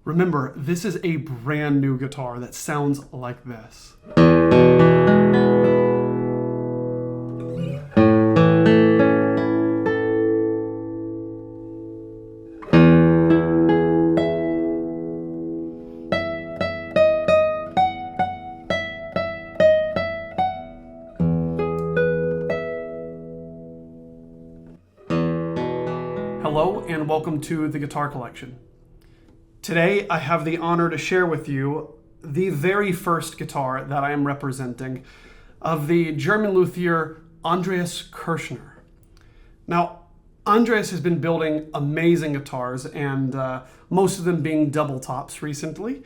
Remember, this is a brand new guitar that sounds like this. Hello and welcome to the Guitar Collection. Today I have the honor to share with you the very first guitar that I am representing of the German luthier Andreas Kirschner. Now, Andreas has been building amazing guitars, and most of them being double tops recently.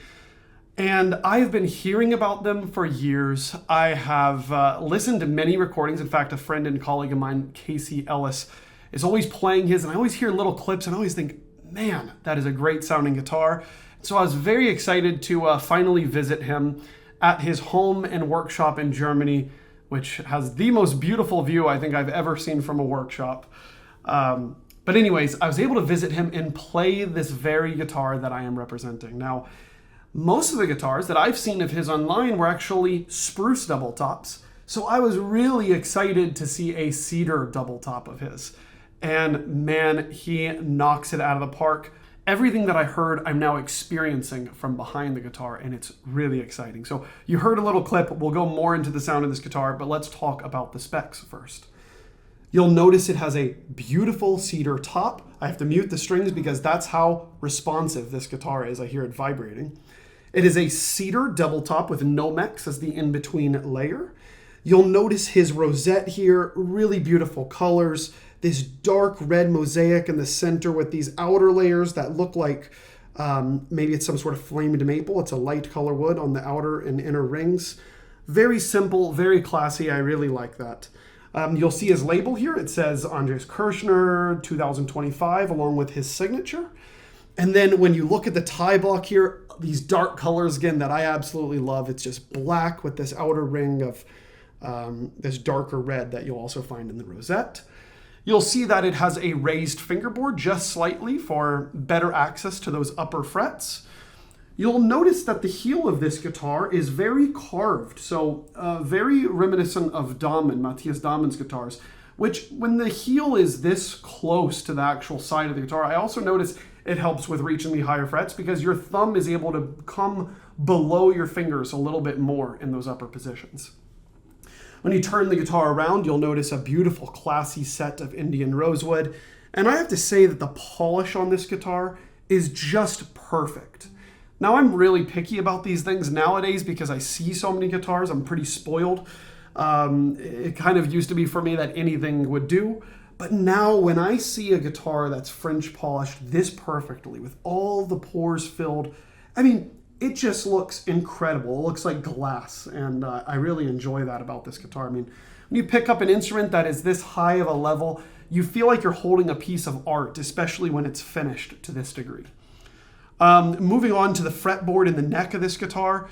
And I've been hearing about them for years. I have listened to many recordings. In fact, a friend and colleague of mine, Casey Ellis, is always playing his, and I always hear little clips and I always think, man, that is a great sounding guitar. So I was very excited to finally visit him at his home and workshop in Germany, which has the most beautiful view I think I've ever seen from a workshop. But anyways, I was able to visit him and play this very guitar that I am representing. Now, most of the guitars that I've seen of his online were actually spruce double tops. So I was really excited to see a cedar double top of his. And man, he knocks it out of the park. Everything that I heard, I'm now experiencing from behind the guitar, and it's really exciting. So you heard a little clip. We'll go more into the sound of this guitar, but let's talk about the specs first. You'll notice it has a beautiful cedar top. I have to mute the strings because that's how responsive this guitar is. I hear it vibrating. It is a cedar double top with Nomex as the in-between layer. You'll notice his rosette here, really beautiful colors. This dark red mosaic in the center with these outer layers that look like maybe it's some sort of flamed maple. It's a light color wood on the outer and inner rings. Very simple, very classy. I really like that. You'll see his label here. It says Andreas Kirschner 2025 along with his signature. And then when you look at the tie block here, these dark colors again that I absolutely love. It's just black with this outer ring of this darker red that you'll also find in the rosette. You'll see that it has a raised fingerboard just slightly for better access to those upper frets. You'll notice that the heel of this guitar is very carved, so very reminiscent of Matthias Dahmann's guitars, which when the heel is this close to the actual side of the guitar, I also notice it helps with reaching the higher frets because your thumb is able to come below your fingers a little bit more in those upper positions. When you turn the guitar around, you'll notice a beautiful classy set of Indian rosewood. And I have to say that the polish on this guitar is just perfect. Now, I'm really picky about these things nowadays because I see so many guitars. I'm pretty spoiled. It kind of used to be for me that anything would do. But now when I see a guitar that's French polished this perfectly with all the pores filled, I mean, it just looks incredible. It looks like glass, and I really enjoy that about this guitar. I mean, when you pick up an instrument that is this high of a level, you feel like you're holding a piece of art, especially when it's finished to this degree. Moving on to the fretboard and the neck of this guitar,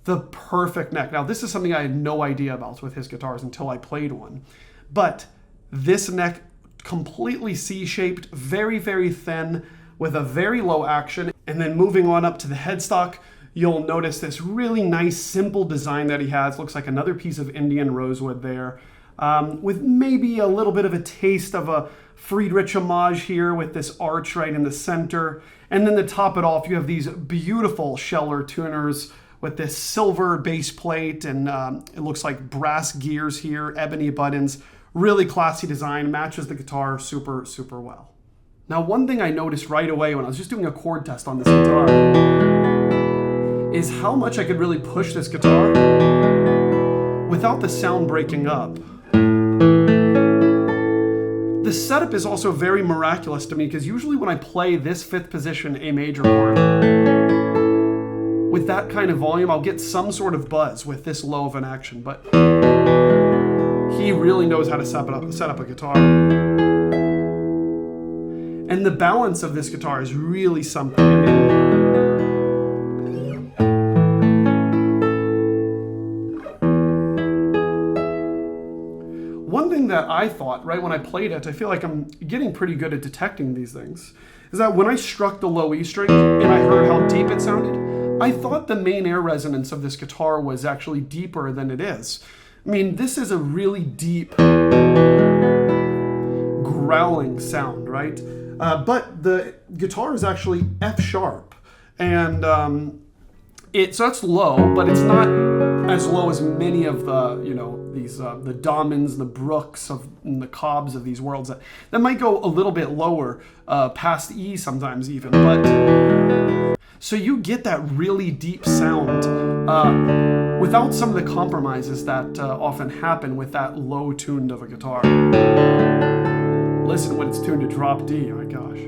the perfect neck. Now, this is something I had no idea about with his guitars until I played one. But this neck, completely C-shaped, very, very thin, with a very low action. And then moving on up to the headstock, you'll notice this really nice, simple design that he has. Looks like another piece of Indian rosewood there, with maybe a little bit of a taste of a Friedrich homage here with this arch right in the center. And then to top it off, you have these beautiful Scheller tuners with this silver base plate, and it looks like brass gears here, ebony buttons. Really classy design, matches the guitar super, super well. Now, one thing I noticed right away when I was just doing a chord test on this guitar is how much I could really push this guitar without the sound breaking up. The setup is also very miraculous to me because usually when I play this fifth position A major chord, with that kind of volume, I'll get some sort of buzz with this low of an action, but he really knows how to set up a guitar. And the balance of this guitar is really something. One thing that I thought, right when I played it, I feel like I'm getting pretty good at detecting these things, is that when I struck the low E string and I heard how deep it sounded. I thought the main air resonance of this guitar was actually deeper than it is. I mean, this is a really deep growling sound, right? But the guitar is actually F sharp, and so that's low, but it's not as low as many of the, these the Damons, the Brooks and the Cobbs of these worlds that might go a little bit lower, past E sometimes even. But so you get that really deep sound without some of the compromises that often happen with that low tuned of a guitar. Listen when it's tuned to drop D, oh my gosh.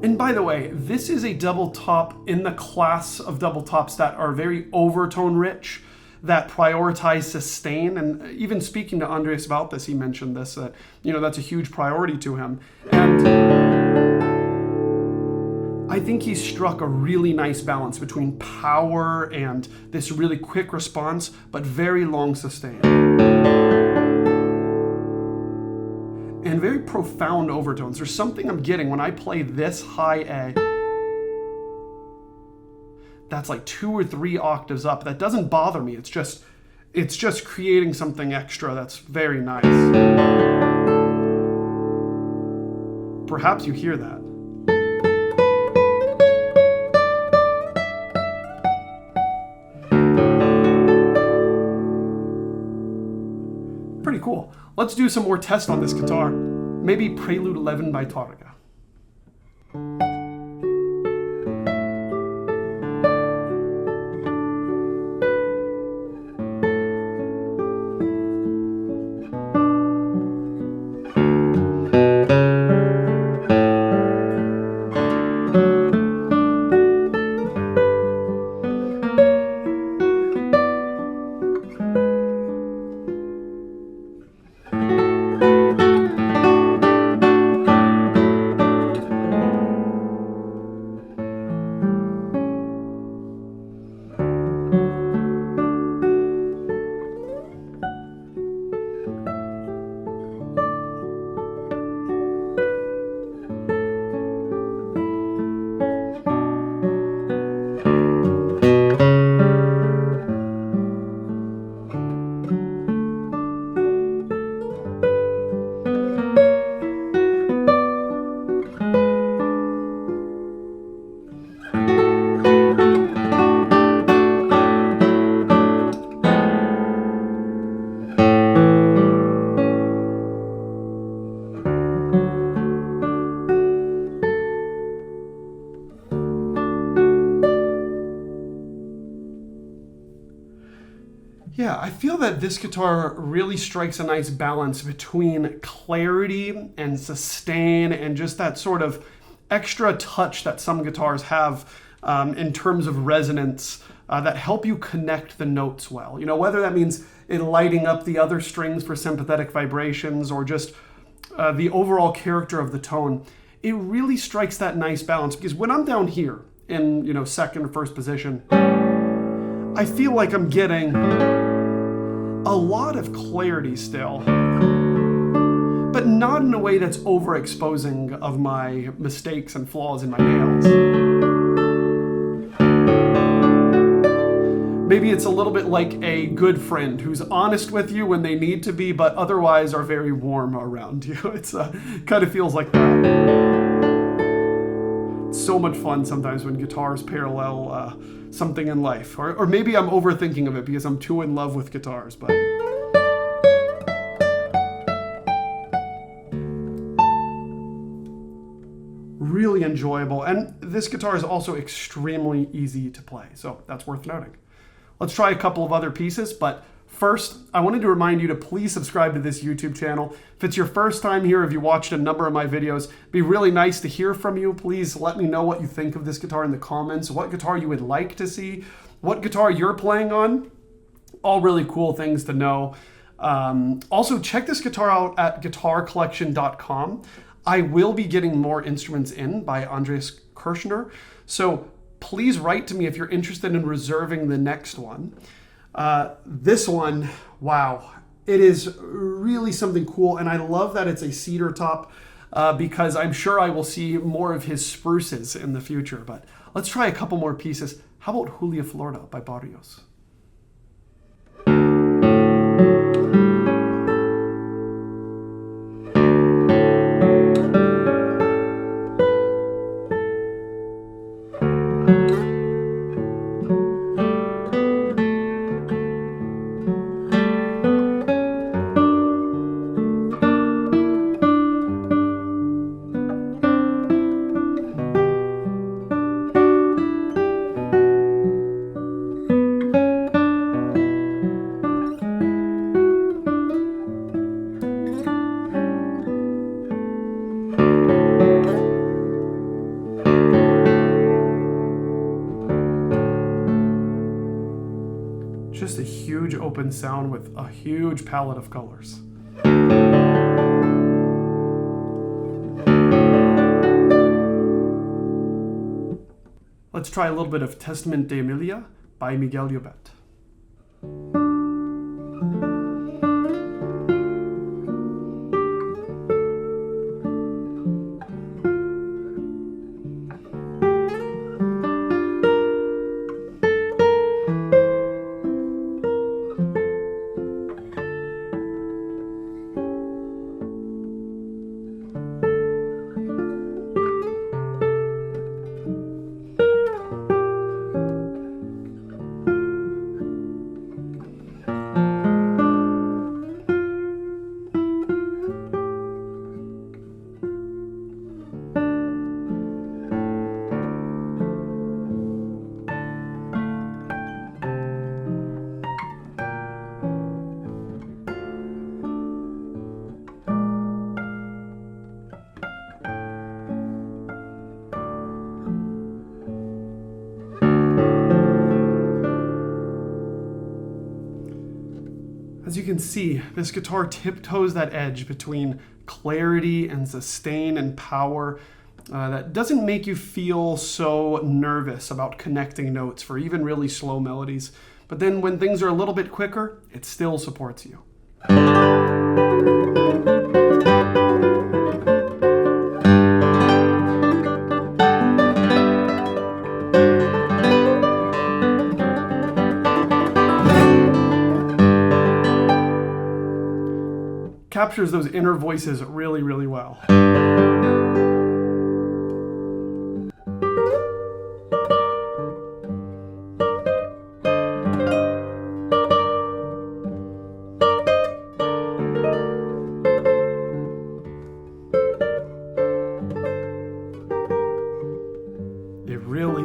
And by the way, this is a double top in the class of double tops that are very overtone rich, that prioritize sustain. And even speaking to Andreas about this, he mentioned this, that's a huge priority to him. And I think he struck a really nice balance between power and this really quick response, but very long sustain. And very profound overtones. There's something I'm getting when I play this high A that's like 2 or 3 octaves up. That doesn't bother me. It's just creating something extra that's very nice. Perhaps you hear that. Pretty cool. Let's do some more tests on this guitar. Maybe Prelude 11 by Tárrega. Yeah, I feel that this guitar really strikes a nice balance between clarity and sustain and just that sort of extra touch that some guitars have in terms of resonance that help you connect the notes well. Whether that means it lighting up the other strings for sympathetic vibrations or just the overall character of the tone, it really strikes that nice balance. Because when I'm down here in, second or first position, I feel like I'm getting a lot of clarity still, but not in a way that's overexposing of my mistakes and flaws in my nails. Maybe it's a little bit like a good friend who's honest with you when they need to be, but otherwise are very warm around you. It's kind of feels like that. It's so much fun sometimes when guitars parallel something in life. Or maybe I'm overthinking of it because I'm too in love with guitars, but... really enjoyable. And this guitar is also extremely easy to play, so that's worth noting. Let's try a couple of other pieces, but first, I wanted to remind you to please subscribe to this YouTube channel. If it's your first time here, if you watched a number of my videos, it'd be really nice to hear from you. Please let me know what you think of this guitar in the comments, what guitar you would like to see, what guitar you're playing on. All really cool things to know. Also, check this guitar out at guitarcollection.com. I will be getting more instruments in by Andreas Kirschner, so please write to me if you're interested in reserving the next one. This one, wow, it is really something cool, and I love that it's a cedar top. because I'm sure I will see more of his spruces in the future. But let's try a couple more pieces. How about Julia Florida by Barrios? Just a huge open sound with a huge palette of colors. Let's try a little bit of Testament de Emilia by Miguel Llobet. As you can see, this guitar tiptoes that edge between clarity and sustain and power that doesn't make you feel so nervous about connecting notes for even really slow melodies. But then when things are a little bit quicker, it still supports you. Captures those inner voices really, really well. It really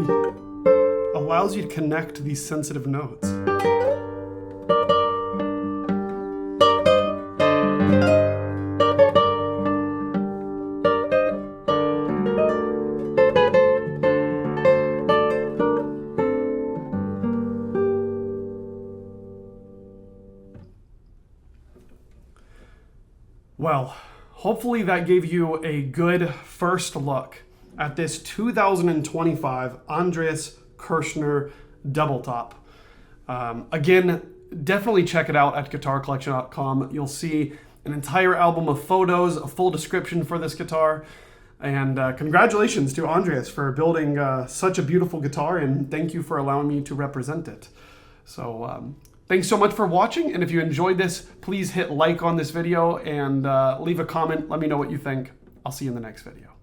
allows you to connect these sensitive notes. Well, hopefully that gave you a good first look at this 2025 Andreas Kirschner Doubletop. Again, definitely check it out at guitarcollection.com. You'll see an entire album of photos, a full description for this guitar, and congratulations to Andreas for building such a beautiful guitar, and thank you for allowing me to represent it. So thanks so much for watching, and if you enjoyed this, please hit like on this video and leave a comment. Let me know what you think. I'll see you in the next video.